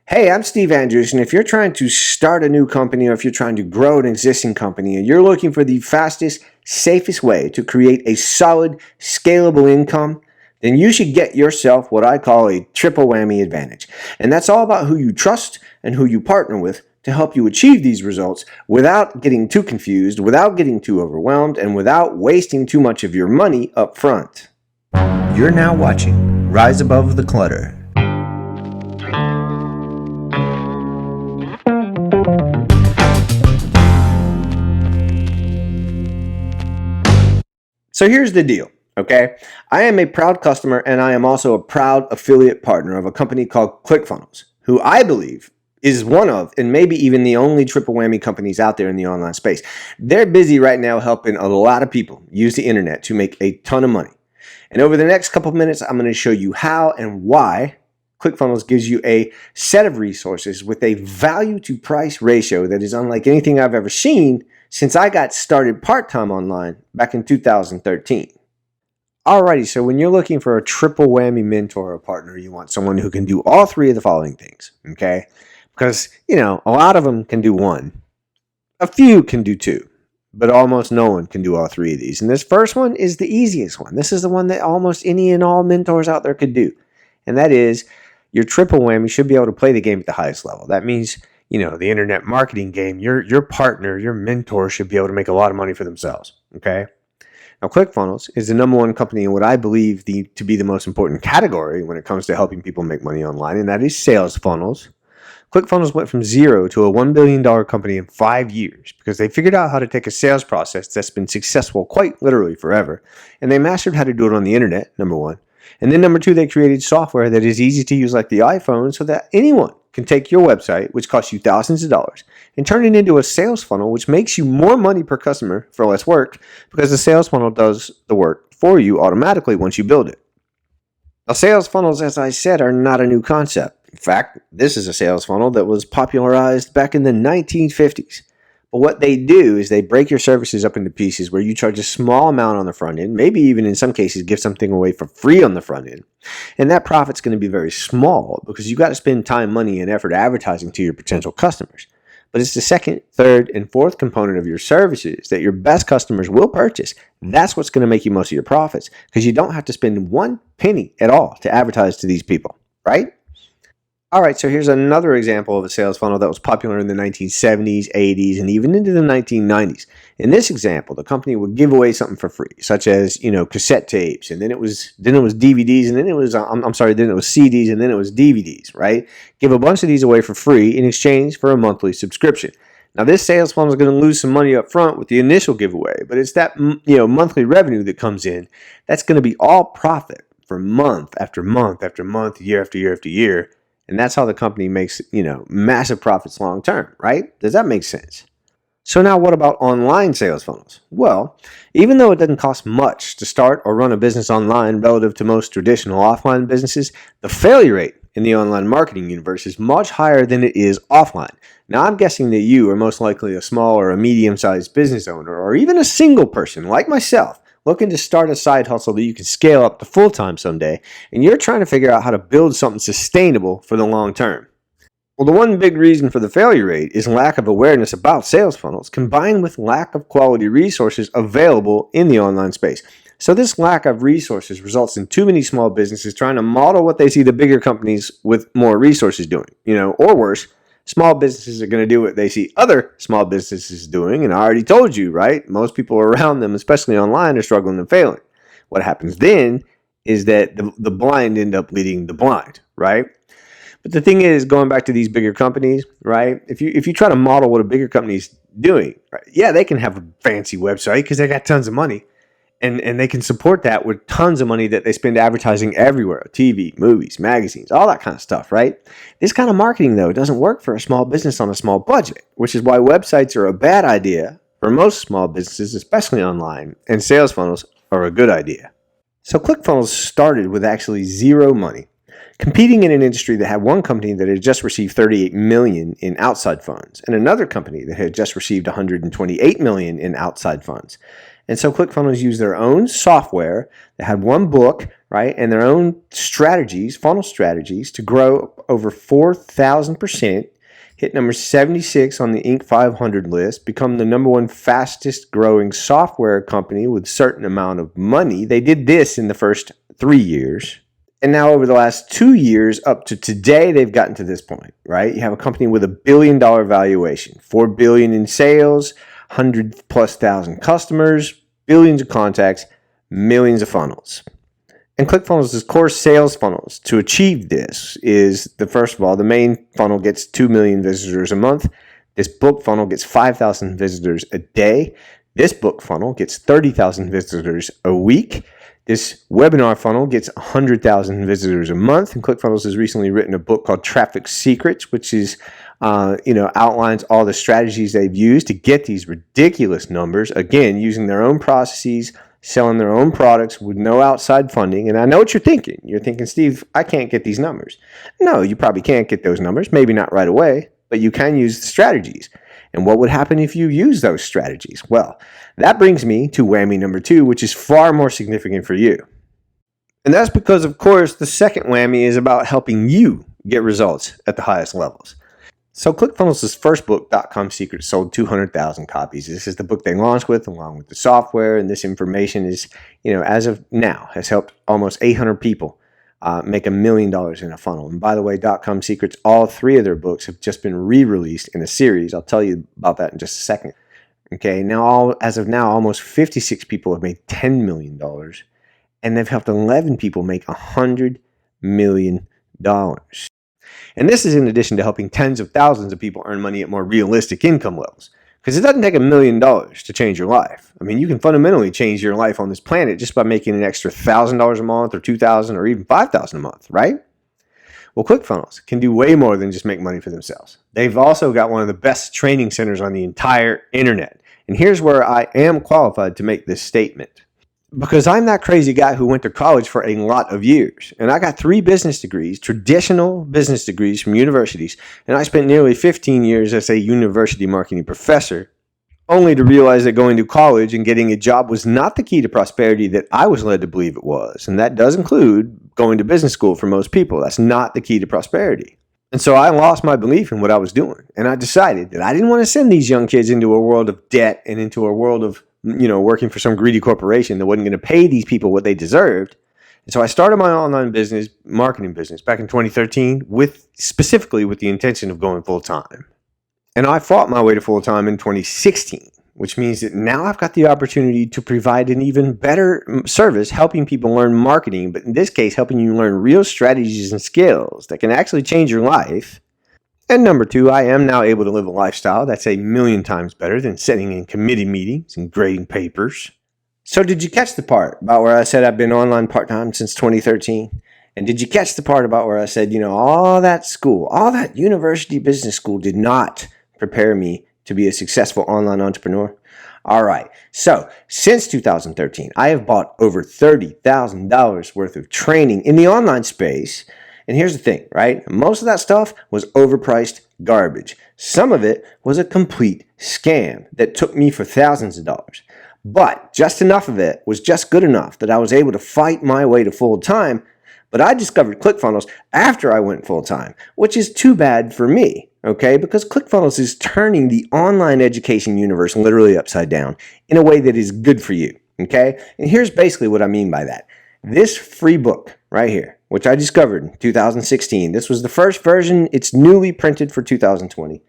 Hey, I'm Steve Andrews, and if you're trying to start a new company or if you're trying to grow an existing company and you're looking for the fastest, safest way to create a solid, scalable income, then you should get yourself what I call a triple whammy advantage. And that's all about who you trust and who you partner with to help you achieve these results without getting too confused, without getting too overwhelmed, and without wasting too much of your money up front. You're now watching Rise Above the Clutter. So here's the deal, okay? I am a proud customer and I am also a proud affiliate partner of a company called ClickFunnels, who I believe is one of, and maybe even the only triple whammy companies out there in the online space. They're busy right now helping a lot of people use the internet to make a ton of money. And over the next couple of minutes, I'm going to show you how and why ClickFunnels gives you a set of resources with a value to price ratio that is unlike anything I've ever seen since I got started part-time online back in 2013. Alrighty, so when you're looking for a triple whammy mentor or partner, you want someone who can do all three of the following things, okay? Because, a lot of them can do one. A few can do two, but almost no one can do all three of these. And this first one is the easiest one. This is the one that almost any and all mentors out there could do. And that is, your triple whammy should be able to play the game at the highest level. That means the internet marketing game, your partner, your mentor should be able to make a lot of money for themselves, okay? Now, ClickFunnels is the number one company in what I believe to be the most important category when it comes to helping people make money online, and that is sales funnels. ClickFunnels went from zero to a $1 billion company in 5 years because they figured out how to take a sales process that's been successful quite literally forever, and they mastered how to do it on the internet, number one. And then number two, they created software that is easy to use like the iPhone so that anyone can take your website, which costs you thousands of dollars, and turn it into a sales funnel, which makes you more money per customer for less work because the sales funnel does the work for you automatically once you build it. Now, sales funnels, as I said, are not a new concept. In fact, this is a sales funnel that was popularized back in the 1950s. But what they do is they break your services up into pieces where you charge a small amount on the front end, maybe even in some cases give something away for free on the front end. And that profit's going to be very small because you've got to spend time, money, and effort advertising to your potential customers. But it's the second, third, and fourth component of your services that your best customers will purchase. That's what's going to make you most of your profits because you don't have to spend one penny at all to advertise to these people, right? All right, so here's another example of a sales funnel that was popular in the 1970s, 80s, and even into the 1990s. In this example, the company would give away something for free, such as, cassette tapes, and then it was DVDs, and then it was CDs, and then it was DVDs, right? Give a bunch of these away for free in exchange for a monthly subscription. Now, this sales funnel is going to lose some money up front with the initial giveaway, but it's that, monthly revenue that comes in that's going to be all profit for month after month after month, year after year after year. And that's how the company makes, massive profits long term, right? Does that make sense? So now what about online sales funnels? Well, even though it doesn't cost much to start or run a business online relative to most traditional offline businesses, the failure rate in the online marketing universe is much higher than it is offline. Now, I'm guessing that you are most likely a small or a medium-sized business owner or even a single person like myself looking to start a side hustle that you can scale up to full-time someday, and you're trying to figure out how to build something sustainable for the long term. Well, the one big reason for the failure rate is lack of awareness about sales funnels combined with lack of quality resources available in the online space. So this lack of resources results in too many small businesses trying to model what they see the bigger companies with more resources doing, or worse, small businesses are going to do what they see other small businesses doing, and I already told you, right? Most people around them, especially online, are struggling and failing. What happens then is that the blind end up leading the blind, right? But the thing is, going back to these bigger companies, right? If you try to model what a bigger company's doing, right? Yeah, they can have a fancy website because they got tons of money. And they can support that with tons of money that they spend advertising everywhere, TV, movies, magazines, all that kind of stuff, right? This kind of marketing, though, doesn't work for a small business on a small budget, which is why websites are a bad idea for most small businesses, especially online, and sales funnels are a good idea. So ClickFunnels started with actually zero money, competing in an industry that had one company that had just received $38 million in outside funds and another company that had just received $128 million in outside funds. And so ClickFunnels used their own software that had one book, right, and their own strategies, funnel strategies, to grow over 4,000%, hit number 76 on the Inc. 500 list, become the number one fastest growing software company with a certain amount of money. They did this in the first 3 years. And now over the last 2 years up to today, they've gotten to this point, right? You have a company with $1 billion valuation, $4 billion in sales, 100,000+ customers, billions of contacts, millions of funnels. And ClickFunnels' core sales funnels to achieve this is, first of all, the main funnel gets 2 million visitors a month. This book funnel gets 5,000 visitors a day. This book funnel gets 30,000 visitors a week. This webinar funnel gets 100,000 visitors a month. And ClickFunnels has recently written a book called Traffic Secrets, which is outlines all the strategies they've used to get these ridiculous numbers. Again, using their own processes, selling their own products with no outside funding. And I know what you're thinking. You're thinking, Steve, I can't get these numbers. No, you probably can't get those numbers. Maybe not right away, but you can use the strategies. And what would happen if you use those strategies? Well, that brings me to whammy number 2, which is far more significant for you. And that's because, of course, the second whammy is about helping you get results at the highest levels. So ClickFunnels' first book, .com Secrets, sold 200,000 copies. This is the book they launched with, along with the software, and this information is, as of now, has helped almost 800 people make $1 million in a funnel. And by the way, .com Secrets, all 3 of their books have just been re-released in a series. I'll tell you about that in just a second. Okay, now as of now, almost 56 people have made $10 million, and they've helped 11 people make $100 million. And this is in addition to helping tens of thousands of people earn money at more realistic income levels. Because it doesn't take $1 million to change your life. I mean, you can fundamentally change your life on this planet just by making an extra $1,000 a month or $2,000 or even $5,000 a month, right? Well, ClickFunnels can do way more than just make money for themselves. They've also got one of the best training centers on the entire internet. And here's where I am qualified to make this statement. Because I'm that crazy guy who went to college for a lot of years. And I got 3 business degrees, traditional business degrees from universities. And I spent nearly 15 years as a university marketing professor, only to realize that going to college and getting a job was not the key to prosperity that I was led to believe it was. And that does include going to business school for most people. That's not the key to prosperity. And so I lost my belief in what I was doing. And I decided that I didn't want to send these young kids into a world of debt and into a world of working for some greedy corporation that wasn't going to pay these people what they deserved. And so I started my online business, marketing business, back in 2013, specifically with the intention of going full time. And I fought my way to full time in 2016, which means that now I've got the opportunity to provide an even better service, helping people learn marketing, but in this case, helping you learn real strategies and skills that can actually change your life. And number 2, I am now able to live a lifestyle that's 1,000,000 times better than sitting in committee meetings and grading papers. So did you catch the part about where I said I've been online part-time since 2013? And did you catch the part about where I said, all that school, all that university business school did not prepare me to be a successful online entrepreneur? All right. So since 2013, I have bought over $30,000 worth of training in the online space. And here's the thing, right? Most of that stuff was overpriced garbage. Some of it was a complete scam that took me for thousands of dollars. But just enough of it was just good enough that I was able to fight my way to full time. But I discovered ClickFunnels after I went full time, which is too bad for me, okay? Because ClickFunnels is turning the online education universe literally upside down in a way that is good for you, okay? And here's basically what I mean by that. This free book right here, which I discovered in 2016. This was the first version. It's newly printed for 2020.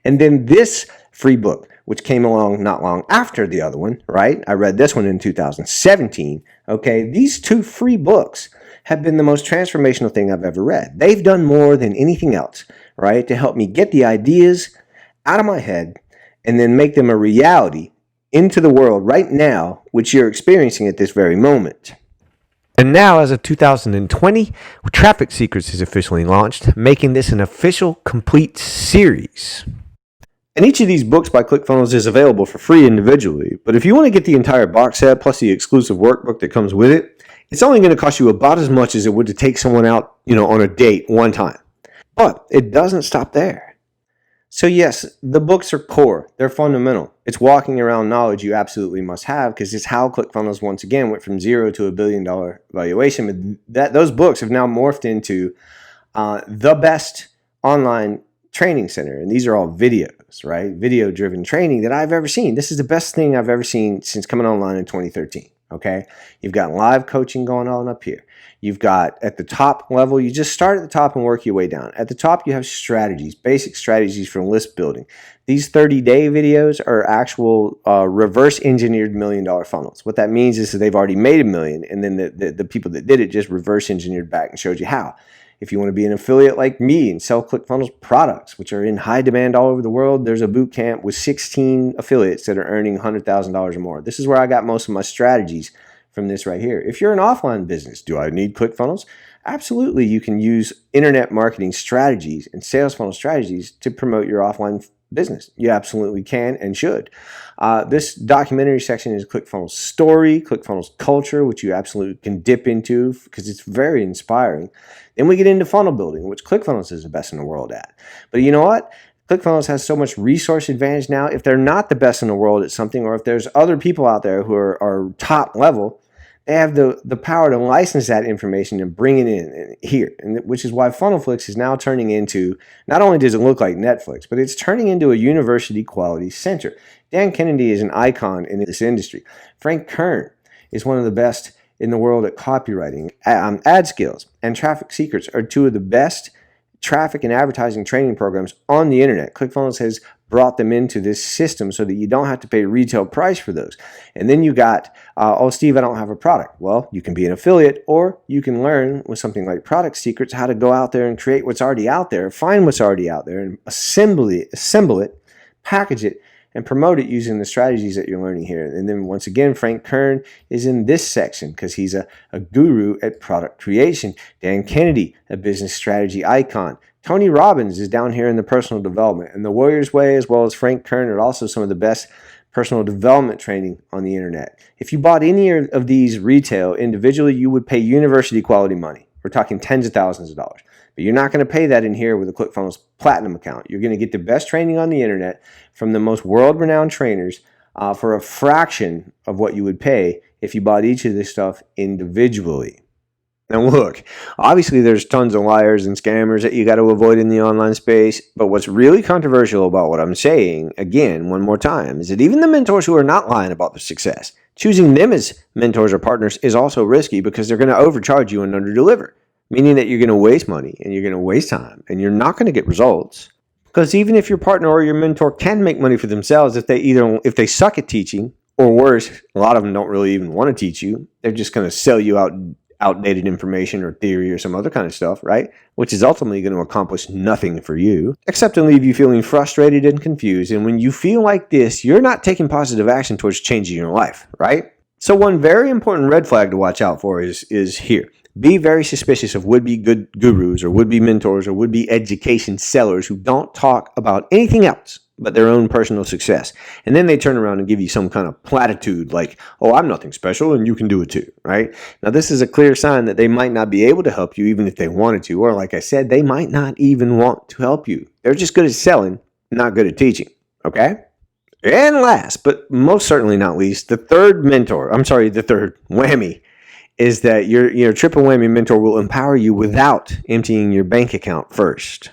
And then this free book, which came along not long after the other one, right? I read this one in 2017. Okay, these 2 free books have been the most transformational thing I've ever read. They've done more than anything else, right? To help me get the ideas out of my head and then make them a reality into the world right now, which you're experiencing at this very moment. And now, as of 2020, Traffic Secrets is officially launched, making this an official complete series. And each of these books by ClickFunnels is available for free individually. But if you want to get the entire box set plus the exclusive workbook that comes with it, it's only going to cost you about as much as it would to take someone out, on a date one time. But it doesn't stop there. So yes, the books are core. They're fundamental. It's walking around knowledge you absolutely must have because it's how ClickFunnels once again went from zero to $1 billion valuation. But those books have now morphed into the best online training center. And these are all videos, right? Video driven training that I've ever seen. This is the best thing I've ever seen since coming online in 2013. Okay. You've got live coaching going on up here. You've got at the top level, you just start at the top and work your way down. At the top, you have strategies, basic strategies for list building. These 30-day videos are actual reverse engineered $1 million funnels. What that means is that they've already made $1 million, and then the people that did it just reverse engineered back and showed you how. If you want to be an affiliate like me and sell ClickFunnels products, which are in high demand all over the world, there's a boot camp with 16 affiliates that are earning $100,000 or more. This is where I got most of my strategies from this right here. If you're an offline business, do I need ClickFunnels? Absolutely. You can use internet marketing strategies and sales funnel strategies to promote your offline business. You absolutely can and should. This documentary section is ClickFunnels story, ClickFunnels culture, which you absolutely can dip into because it's very inspiring. Then we get into funnel building, which ClickFunnels is the best in the world at. But you know what? ClickFunnels has so much resource advantage now. If they're not the best in the world at something, or if there's other people out there who are top level, they have the power to license that information and bring it in here, and which is why FunnelFlix is now turning into, not only does it look like Netflix, but it's turning into a university quality center. Dan Kennedy is an icon in this industry. Frank Kern is one of the best in the world at copywriting. Ad Skills and Traffic Secrets are two of the best traffic and advertising training programs on the internet. ClickFunnels has brought them into this system so that you don't have to pay retail price for those. And then you got, oh, Steve, I don't have a product. Well, you can be an affiliate, or you can learn with something like Product Secrets how to go out there and create what's already out there, find what's already out there, and assemble it, package it, and promote it using the strategies that you're learning here. And then once again, Frank Kern is in this section because he's a guru at product creation. Dan Kennedy, a business strategy icon. Tony Robbins is down here in the personal development. And the Warrior's Way, as well as Frank Kern, are also some of the best personal development training on the internet. If you bought any of these retail individually, you would pay university quality money. We're talking tens of thousands of dollars. But you're not going to pay that in here with a ClickFunnels Platinum account. You're going to get the best training on the internet from the most world-renowned trainers for a fraction of what you would pay if you bought each of this stuff individually. Now look, obviously there's tons of liars and scammers that you got to avoid in the online space, but what's really controversial about what I'm saying, again, one more time, is that even the mentors who are not lying about their success, choosing them as mentors or partners is also risky because they're going to overcharge you and underdeliver, meaning that you're going to waste money and you're going to waste time and you're not going to get results. Because even if your partner or your mentor can make money for themselves, if they suck at teaching, or worse, a lot of them don't really even want to teach you, they're just going to sell you outdated information or theory or some other kind of stuff, right? Which is ultimately going to accomplish nothing for you, except to leave you feeling frustrated and confused. And when you feel like this, you're not taking positive action towards changing your life, right? So one very important red flag to watch out for is here. Be very suspicious of would-be good gurus or would-be mentors or would-be education sellers who don't talk about anything else but their own personal success. And then they turn around and give you some kind of platitude like, oh, I'm nothing special and you can do it too, right? Now, this is a clear sign that they might not be able to help you even if they wanted to. Or like I said, they might not even want to help you. They're just good at selling, not good at teaching, okay? And last, but most certainly not least, the third whammy is that your triple whammy mentor will empower you without emptying your bank account first.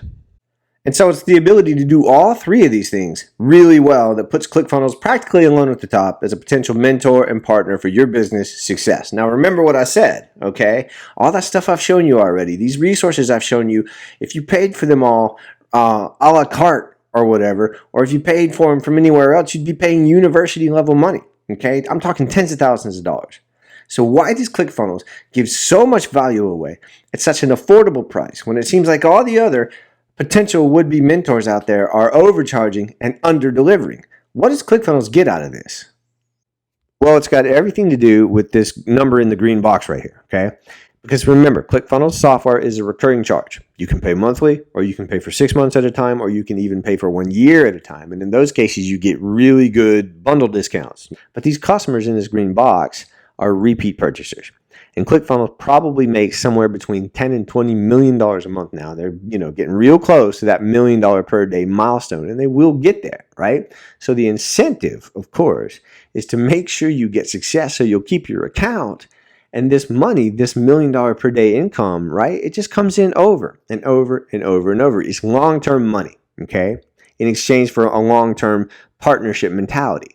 And so it's the ability to do all three of these things really well that puts ClickFunnels practically alone at the top as a potential mentor and partner for your business success. Now, remember what I said, okay? All that stuff I've shown you already, these resources I've shown you, if you paid for them all a la carte or whatever, or if you paid for them from anywhere else, you'd be paying university level money, okay? I'm talking tens of thousands of dollars. So why does ClickFunnels give so much value away at such an affordable price when it seems like all the other potential would-be mentors out there are overcharging and under-delivering? What does ClickFunnels get out of this? Well, it's got everything to do with this number in the green box right here, okay? Because remember, ClickFunnels software is a recurring charge. You can pay monthly, or you can pay for 6 months at a time, or you can even pay for 1 year at a time. And in those cases, you get really good bundle discounts. But these customers in this green box are repeat purchasers. And ClickFunnels probably makes somewhere between $10 and $20 million a month now. They're, getting real close to that $1 million per day milestone, and they will get there, right? So the incentive, of course, is to make sure you get success so you'll keep your account. And this money, this $1 million per day income, right? It just comes in over and over and over and over. It's long-term money, okay? In exchange for a long-term partnership mentality.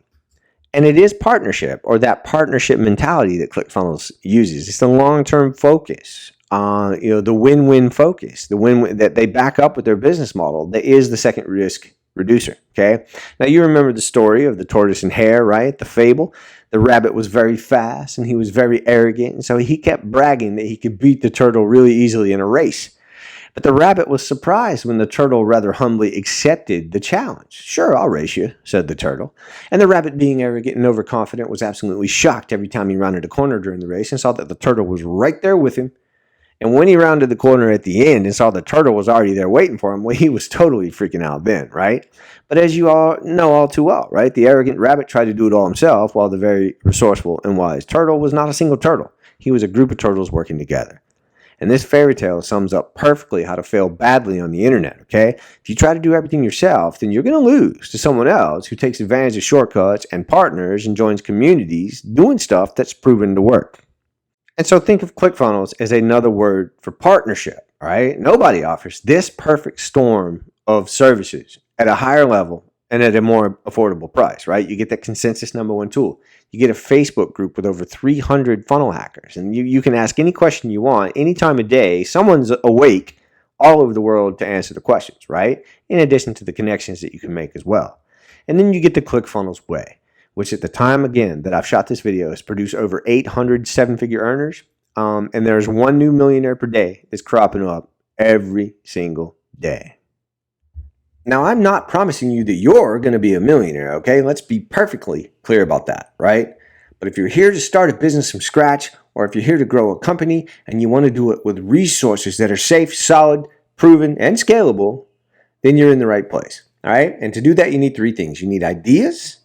And it is partnership, or that partnership mentality that ClickFunnels uses. It's the long-term focus, the win-win focus, the win that they back up with their business model. That is the second risk reducer. Okay. Now you remember the story of the tortoise and hare, right? The fable. The rabbit was very fast and he was very arrogant, and so he kept bragging that he could beat the turtle really easily in a race. But the rabbit was surprised when the turtle rather humbly accepted the challenge. "Sure, I'll race you," said the turtle. And the rabbit, being arrogant and overconfident, was absolutely shocked every time he rounded a corner during the race and saw that the turtle was right there with him. And when he rounded the corner at the end and saw the turtle was already there waiting for him, well, he was totally freaking out then, right? But as you all know all too well, right, the arrogant rabbit tried to do it all himself, while the very resourceful and wise turtle was not a single turtle. He was a group of turtles working together. And this fairy tale sums up perfectly how to fail badly on the internet, okay? If you try to do everything yourself, then you're going to lose to someone else who takes advantage of shortcuts and partners and joins communities doing stuff that's proven to work. And so think of ClickFunnels as another word for partnership, right? Nobody offers this perfect storm of services at a higher level and at a more affordable price, right? You get that consensus #1 tool. You get a Facebook group with over 300 funnel hackers, and you can ask any question you want any time of day. Someone's awake all over the world to answer the questions, right? In addition to the connections that you can make as well. And then you get the ClickFunnels way, which at the time, again, that I've shot this video has produced over 800 seven-figure earners. And there's one new millionaire per day that's cropping up every single day. Now, I'm not promising you that you're going to be a millionaire, okay? Let's be perfectly clear about that, right? But if you're here to start a business from scratch, or if you're here to grow a company and you want to do it with resources that are safe, solid, proven, and scalable, then you're in the right place, all right? And to do that, you need 3 things. You need ideas.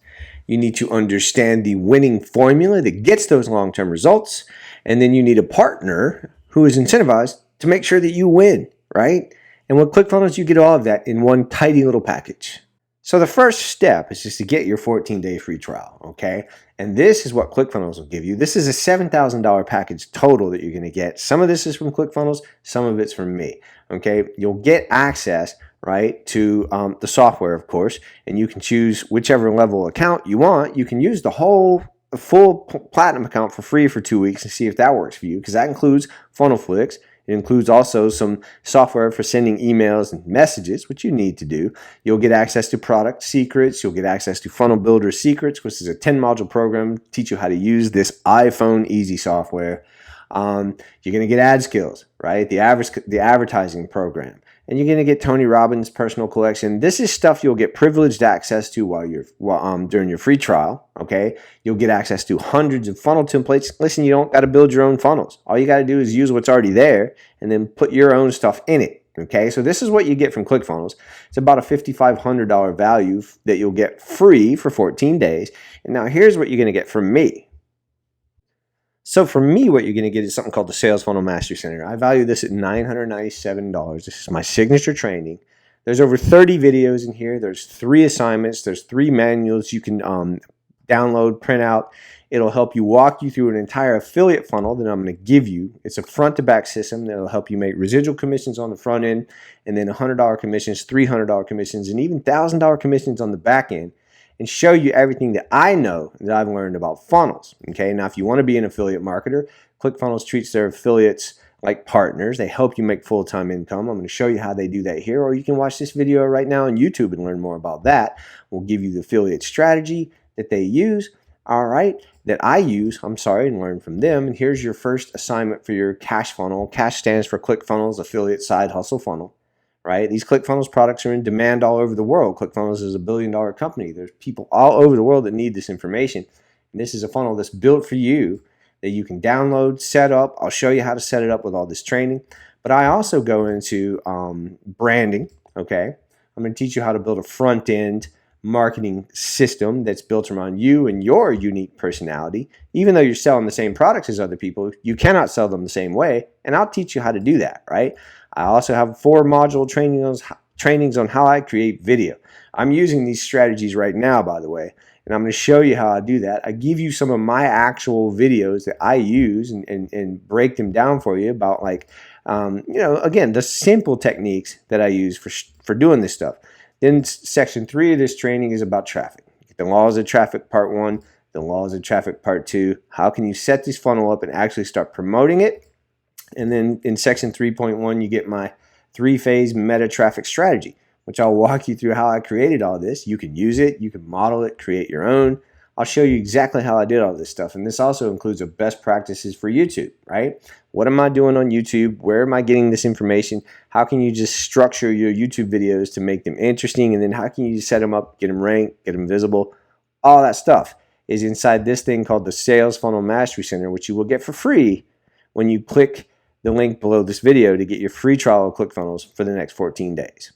You need to understand the winning formula that gets those long-term results. And then you need a partner who is incentivized to make sure that you win, right? And with ClickFunnels, you get all of that in one tidy little package. So the first step is just to get your 14-day free trial, okay? And this is what ClickFunnels will give you. This is a $7,000 package total that you're going to get. Some of this is from ClickFunnels, some of it's from me, okay? You'll get access, right, to the software, of course, and you can choose whichever level account you want. You can use the full platinum account for free for 2 weeks and see if that works for you, because that includes funnel flicks. It includes also some software for sending emails and messages, which you need to do. You'll get access to product secrets. You'll get access to Funnel Builder Secrets, which is a 10-module program to teach you how to use this iPhone easy software. You're going to get ad skills, right? The advertising program. And you're going to get Tony Robbins' personal collection. This is stuff you'll get privileged access to during your free trial, okay? You'll get access to hundreds of funnel templates. Listen, you don't got to build your own funnels. All you got to do is use what's already there and then put your own stuff in it, okay? So this is what you get from ClickFunnels. It's about a $5,500 value that you'll get free for 14 days. And now here's what you're going to get from me. So for me, what you're going to get is something called the Sales Funnel Mastery Center. I value this at $997. This is my signature training. There's over 30 videos in here. There's 3 assignments. There's 3 manuals you can download, print out. It'll help you walk you through an entire affiliate funnel that I'm going to give you. It's a front-to-back system that'll help you make residual commissions on the front end, and then $100 commissions, $300 commissions, and even $1,000 commissions on the back end, and show you everything that I know that I've learned about funnels. Okay, now if you want to be an affiliate marketer, ClickFunnels treats their affiliates like partners. They help you make full-time income. I'm going to show you how they do that here, or you can watch this video right now on YouTube and learn more about that. We'll give you the affiliate strategy that they use, all right, that I use, and learn from them. And here's your first assignment for your cash funnel. Cash stands for ClickFunnels Affiliate Side Hustle Funnel. Right? These ClickFunnels products are in demand all over the world. ClickFunnels is a billion-dollar company. There's people all over the world that need this information. And this is a funnel that's built for you that you can download, set up. I'll show you how to set it up with all this training. But I also go into branding, okay? I'm going to teach you how to build a front-end marketing system that's built around you and your unique personality. Even though you're selling the same products as other people, you cannot sell them the same way, and I'll teach you how to do that, right? I also have 4 module trainings on how I create video. I'm using these strategies right now, by the way, and I'm going to show you how I do that. I give you some of my actual videos that I use and break them down for you about, like, again, the simple techniques that I use for doing this stuff. Then section 3 of this training is about traffic. The laws of traffic part 1, the laws of traffic part 2. How can you set this funnel up and actually start promoting it? And then in section 3.1, you get my 3-phase meta traffic strategy, which I'll walk you through how I created all this. You can use it, you can model it, create your own. I'll show you exactly how I did all this stuff. And this also includes the best practices for YouTube, right? What am I doing on YouTube? Where am I getting this information? How can you just structure your YouTube videos to make them interesting? And then how can you set them up, get them ranked, get them visible? All that stuff is inside this thing called the Sales Funnel Mastery Center, which you will get for free when you click the link below this video to get your free trial of ClickFunnels for the next 14 days.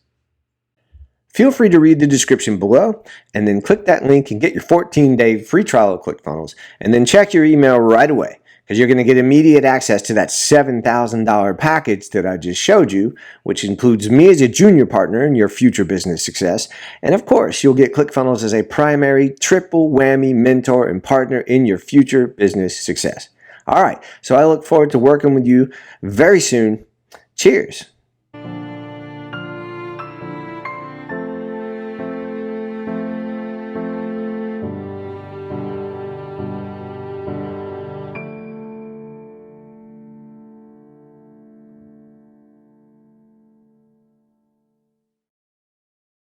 Feel free to read the description below and then click that link and get your 14-day free trial of ClickFunnels, and then check your email right away, because you're going to get immediate access to that $7,000 package that I just showed you, which includes me as a junior partner in your future business success. And of course, you'll get ClickFunnels as a primary triple whammy mentor and partner in your future business success. All right, so I look forward to working with you very soon. Cheers.